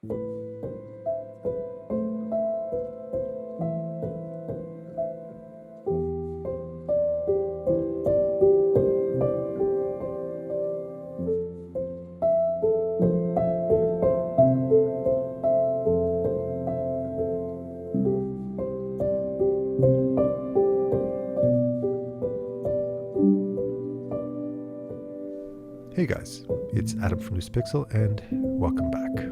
Hey guys, it's Adam from Loose Pixel and welcome back.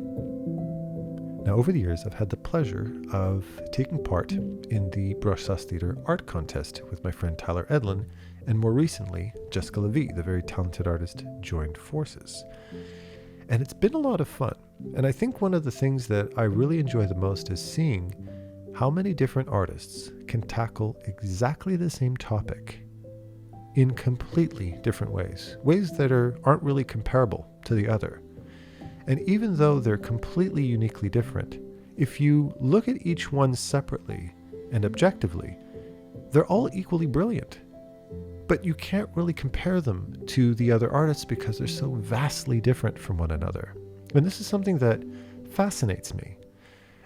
Now over the years I've had the pleasure of taking part in the Brush Sauce Theatre art contest with my friend Tyler Edlin, and more recently Jessica Levy, the very talented artist, joined forces. And it's been a lot of fun, and I think one of the things that I really enjoy the most is seeing how many different artists can tackle exactly the same topic in completely different ways that aren't really comparable to the other. And even though they're completely uniquely different, if you look at each one separately and objectively, they're all equally brilliant. But you can't really compare them to the other artists because they're so vastly different from one another. And this is something that fascinates me.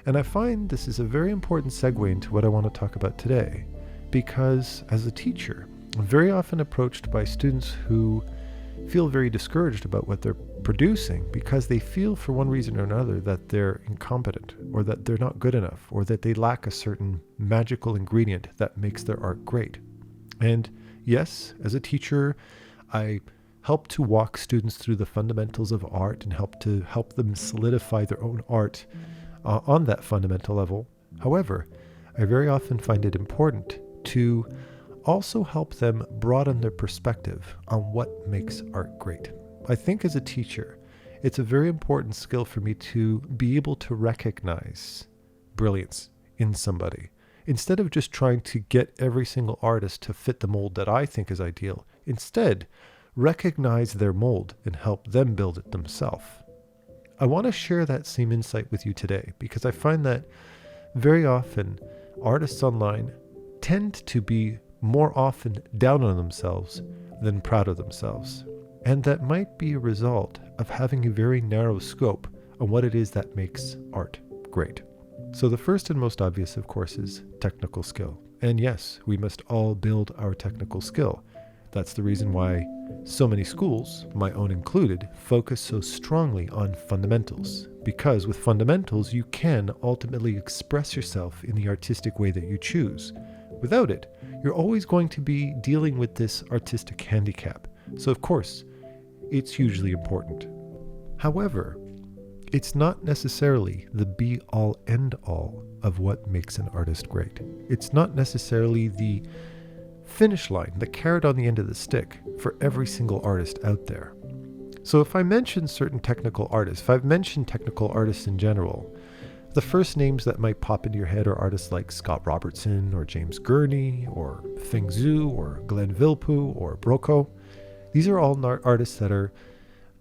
And I find this is a very important segue into what I want to talk about today, because as a teacher, I'm very often approached by students who feel very discouraged about what they're producing because they feel for one reason or another that they're incompetent, or that they're not good enough, or that they lack a certain magical ingredient that makes their art great. And yes, as a teacher, I help to walk students through the fundamentals of art and help them solidify their own art on that fundamental level. However, I very often find it important to also help them broaden their perspective on what makes art great. I think as a teacher, it's a very important skill for me to be able to recognize brilliance in somebody. Instead of just trying to get every single artist to fit the mold that I think is ideal, instead, recognize their mold and help them build it themselves. I want to share that same insight with you today because I find that very often artists online tend to be more often down on themselves than proud of themselves. And that might be a result of having a very narrow scope on what it is that makes art great. So the first and most obvious, of course, is technical skill. And yes, we must all build our technical skill. That's the reason why so many schools, my own included, focus so strongly on fundamentals. Because with fundamentals, you can ultimately express yourself in the artistic way that you choose. Without it, you're always going to be dealing with this artistic handicap. So of course, it's hugely important. However, it's not necessarily the be-all, end-all of what makes an artist great. It's not necessarily the finish line, the carrot on the end of the stick for every single artist out there. So if I mention certain technical artists, if I've mentioned technical artists in general, the first names that might pop into your head are artists like Scott Robertson or James Gurney or Feng Zhu or Glenn Villepeu or Broco. These are all artists that are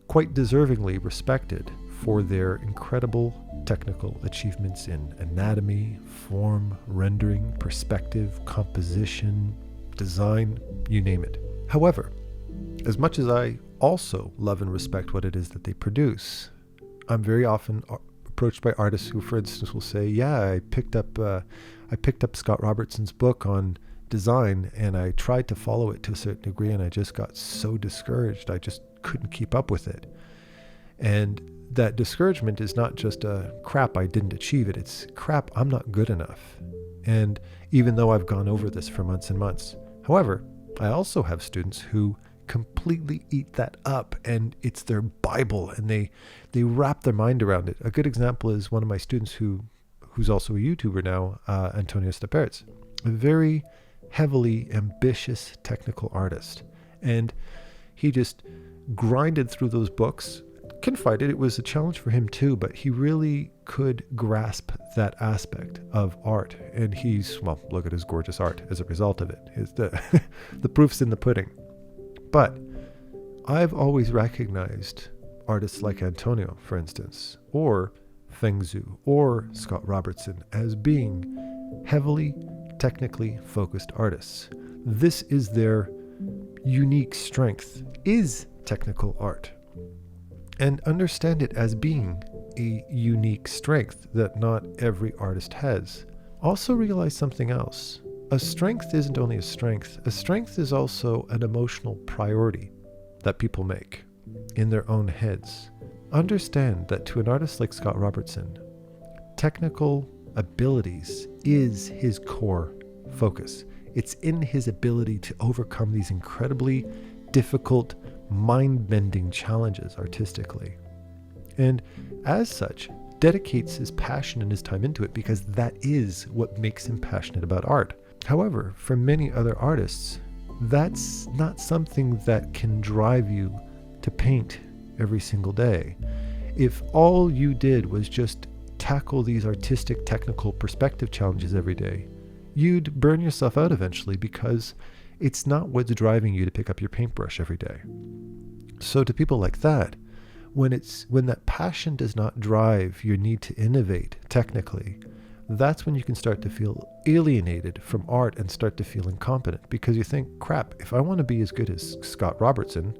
quite deservingly respected for their incredible technical achievements in anatomy, form, rendering, perspective, composition, design, you name it. However, as much as I also love and respect what it is that they produce, I'm very often approached by artists who, for instance, will say, yeah, I picked up Scott Robertson's book on design and I tried to follow it to a certain degree and I just got so discouraged. I just couldn't keep up with it. And that discouragement is not just a crap, I didn't achieve it. It's crap, I'm not good enough. And even though I've gone over this for months and months. However, I also have students who completely eat that up and it's their Bible and they wrap their mind around it. A good example is one of my students who's also a YouTuber now, Antonio Stappaerts, a very heavily ambitious technical artist. And he just grinded through those books. Confided it was a challenge for him too, but he really could grasp that aspect of art. And look at his gorgeous art as a result of it. The proof's in the pudding. But I've always recognized artists like Antonio, for instance, or Feng Zhu, or Scott Robertson as being heavily technically focused artists. This is their unique strength, is technical art. And understand it as being a unique strength that not every artist has. Also realize something else. A strength isn't only a strength is also an emotional priority that people make in their own heads. Understand that to an artist like Scott Robertson, technical abilities is his core focus. It's in his ability to overcome these incredibly difficult, mind-bending challenges artistically. And as such, dedicates his passion and his time into it because that is what makes him passionate about art. However, for many other artists, that's not something that can drive you to paint every single day. If all you did was just tackle these artistic, technical perspective challenges every day, you'd burn yourself out eventually because it's not what's driving you to pick up your paintbrush every day. So to people like that, when that passion does not drive your need to innovate technically, that's when you can start to feel alienated from art and start to feel incompetent because you think, crap, if I want to be as good as Scott Robertson,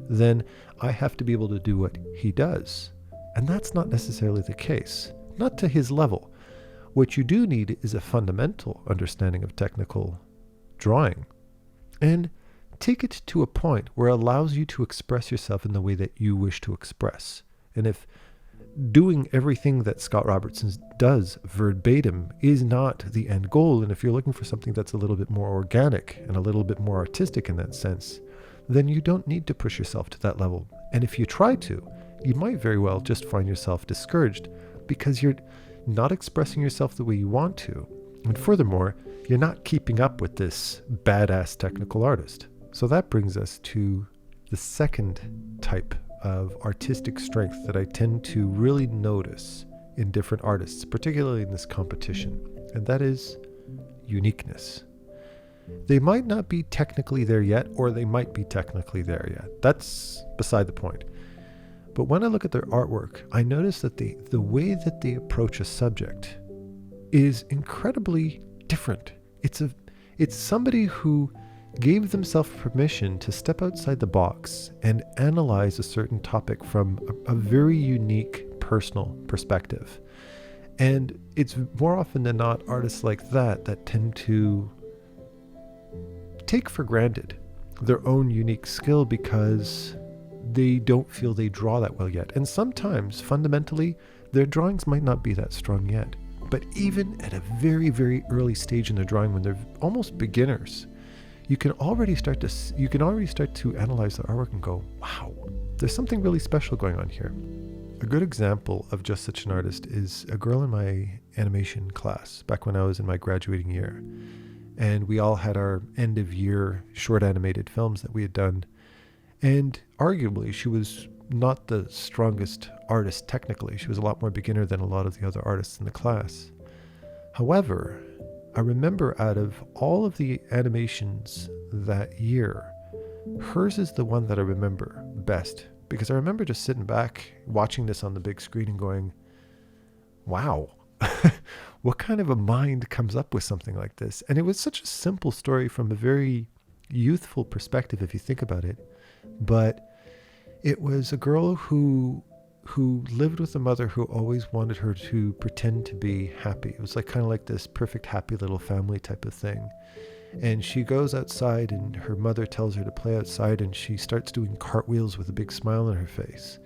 then I have to be able to do what he does. And that's not necessarily the case, not to his level. What you do need is a fundamental understanding of technical drawing and take it to a point where it allows you to express yourself in the way that you wish to express. And if doing everything that Scott Robertson does verbatim is not the end goal, and if you're looking for something that's a little bit more organic and a little bit more artistic in that sense, then you don't need to push yourself to that level. And if you try to, you might very well just find yourself discouraged because you're not expressing yourself the way you want to. And furthermore, you're not keeping up with this badass technical artist. So that brings us to the second type of artistic strength that I tend to really notice in different artists, particularly in this competition, and that is uniqueness. They might not be technically there yet, or they might be technically there yet. That's beside the point. But when I look at their artwork, I notice that the way that they approach a subject is incredibly different. It's somebody who gave themselves permission to step outside the box and analyze a certain topic from a very unique personal perspective. And it's more often than not artists like that tend to take for granted their own unique skill because they don't feel they draw that well yet. And sometimes, fundamentally, their drawings might not be that strong yet. But even at a very, very early stage in their drawing, when they're almost beginners, you can already start to analyze their artwork and go, wow, there's something really special going on here. A good example of just such an artist is a girl in my animation class back when I was in my graduating year. And we all had our end of year short animated films that we had done. And arguably, she was not the strongest artist technically. She was a lot more beginner than a lot of the other artists in the class. However, I remember out of all of the animations that year, hers is the one that I remember best, because I remember just sitting back watching this on the big screen and going, wow, what kind of a mind comes up with something like this? And it was such a simple story from a very youthful perspective if you think about it, but it was a girl who lived with a mother who always wanted her to pretend to be happy. It was kind of like this perfect happy little family type of thing. And she goes outside and her mother tells her to play outside and she starts doing cartwheels with a big smile on her face.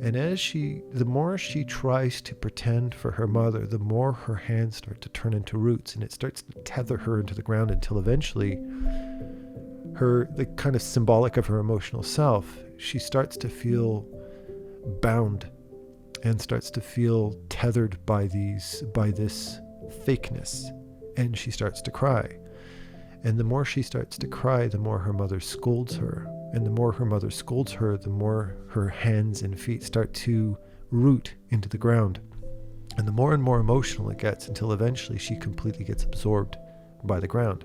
And the more she tries to pretend for her mother, the more her hands start to turn into roots and it starts to tether her into the ground until eventually the kind of symbolic of her emotional self, she starts to feel bound and starts to feel tethered by this fakeness, and she starts to cry. And the more she starts to cry, the more her mother scolds her, and the more her mother scolds her, the more her hands and feet start to root into the ground, and the more and more emotional it gets until eventually she completely gets absorbed by the ground.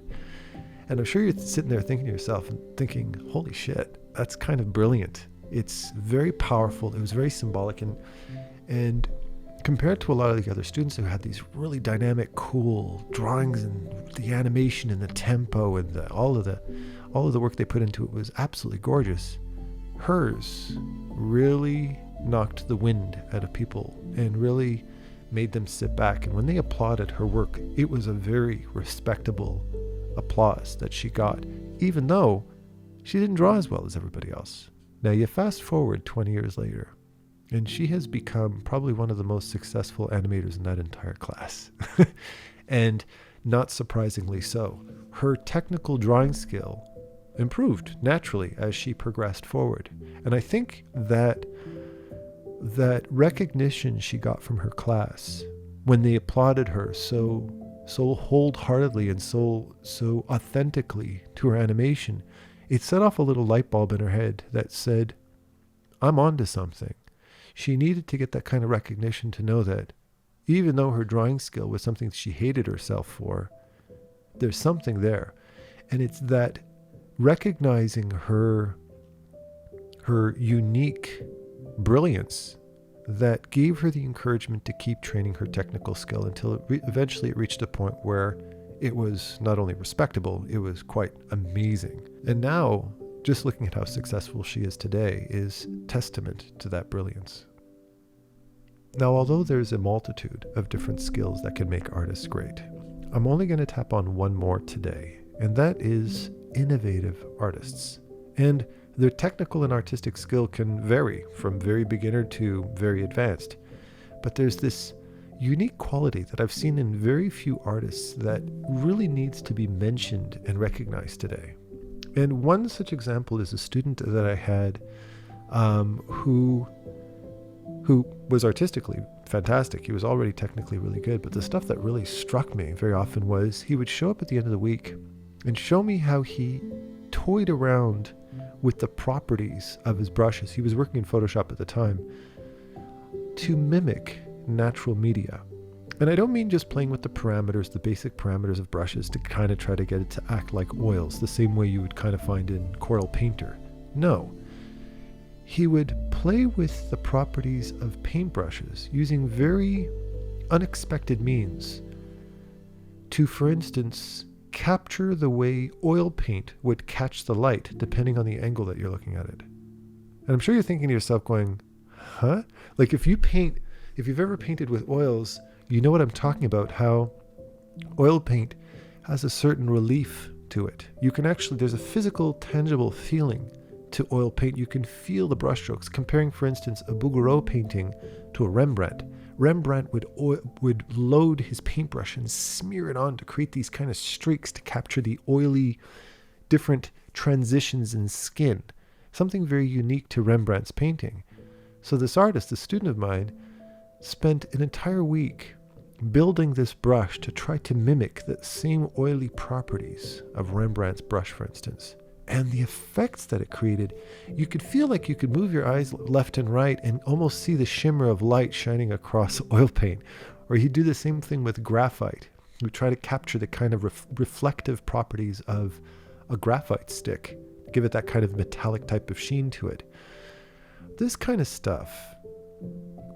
And I'm sure you're sitting there thinking to yourself and thinking, holy shit, that's kind of brilliant. It's very powerful. It was very symbolic. And compared to a lot of the other students who had these really dynamic, cool drawings and the animation and the tempo and all of the work they put into it was absolutely gorgeous. Hers really knocked the wind out of people and really made them sit back. And when they applauded her work, it was a very respectable applause that she got, even though she didn't draw as well as everybody else. Now you fast forward 20 years later, and she has become probably one of the most successful animators in that entire class. And not surprisingly so. Her technical drawing skill improved naturally as she progressed forward. And I think that recognition she got from her class when they applauded her so wholeheartedly and so authentically to her animation, it set off a little light bulb in her head that said, I'm onto something. She needed to get that kind of recognition to know that even though her drawing skill was something she hated herself for, there's something there. And it's that recognizing her unique brilliance that gave her the encouragement to keep training her technical skill until eventually it reached a point where it was not only respectable, it was quite amazing. And now, just looking at how successful she is today is testament to that brilliance. Now, although there's a multitude of different skills that can make artists great, I'm only going to tap on one more today, and that is innovative artists. And their technical and artistic skill can vary from very beginner to very advanced. But there's this unique quality that I've seen in very few artists that really needs to be mentioned and recognized today. And one such example is a student that I had who was artistically fantastic. He was already technically really good, but the stuff that really struck me very often was he would show up at the end of the week and show me how he toyed around with the properties of his brushes. He was working in Photoshop at the time to mimic natural media. And I don't mean just playing with the parameters, the basic parameters of brushes to kind of try to get it to act like oils, the same way you would kind of find in Corel Painter. No. He would play with the properties of paintbrushes using very unexpected means to, for instance, capture the way oil paint would catch the light depending on the angle that you're looking at it. And I'm sure you're thinking to yourself going, huh? Like if you've ever painted with oils, you know what I'm talking about, how oil paint has a certain relief to it. You can actually, there's a physical, tangible feeling to oil paint. You can feel the brushstrokes. Comparing, for instance, a Bouguereau painting to a Rembrandt. Rembrandt would load his paintbrush and smear it on to create these kind of streaks to capture the oily, different transitions in skin. Something very unique to Rembrandt's painting. So this artist, a student of mine, spent an entire week building this brush to try to mimic the same oily properties of Rembrandt's brush, for instance. And the effects that it created, you could feel like you could move your eyes left and right and almost see the shimmer of light shining across oil paint. Or he'd do the same thing with graphite. He would try to capture the kind of reflective properties of a graphite stick, give it that kind of metallic type of sheen to it. This kind of stuff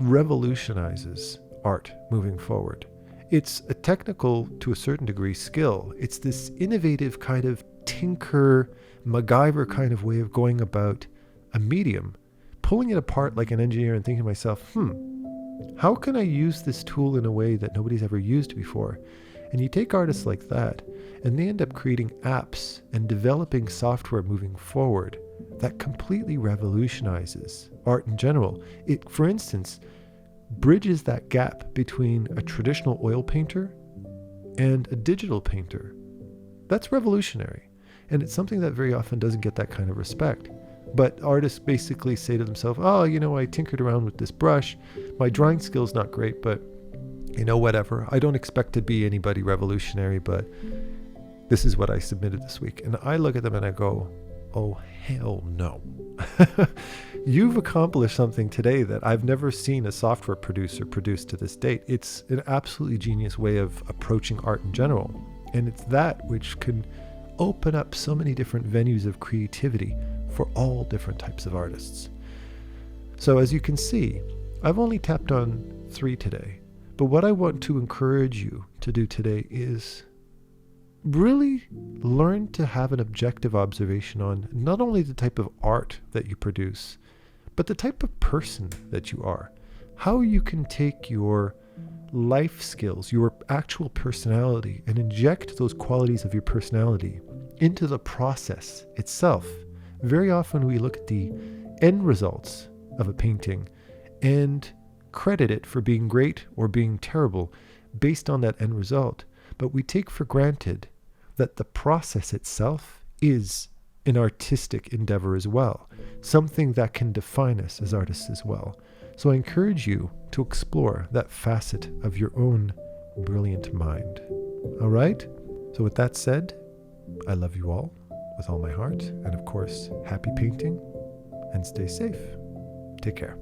revolutionizes art moving forward. It's a technical, to a certain degree, skill. It's this innovative kind of tinker, MacGyver kind of way of going about a medium, pulling it apart like an engineer and thinking to myself, how can I use this tool in a way that nobody's ever used before? And you take artists like that, and they end up creating apps and developing software moving forward that completely revolutionizes art in general. It, for instance, bridges that gap between a traditional oil painter and a digital painter. That's revolutionary. And it's something that very often doesn't get that kind of respect. But artists basically say to themselves, I tinkered around with this brush. My drawing skill's not great, but whatever. I don't expect to be anybody revolutionary, but this is what I submitted this week. And I look at them and I go, oh, hell no. You've accomplished something today that I've never seen a software producer produce to this date. It's an absolutely genius way of approaching art in general. And it's that which can open up so many different venues of creativity for all different types of artists. So as you can see, I've only tapped on 3 today. But what I want to encourage you to do today is really learn to have an objective observation on not only the type of art that you produce, but the type of person that you are. How you can take your life skills, your actual personality, and inject those qualities of your personality into the process itself. Very often we look at the end results of a painting and credit it for being great or being terrible based on that end result. But we take for granted that the process itself is an artistic endeavor as well, something that can define us as artists as well. So I encourage you to explore that facet of your own brilliant mind. All right? So with that said, I love you all with all my heart. And of course, happy painting and stay safe. Take care.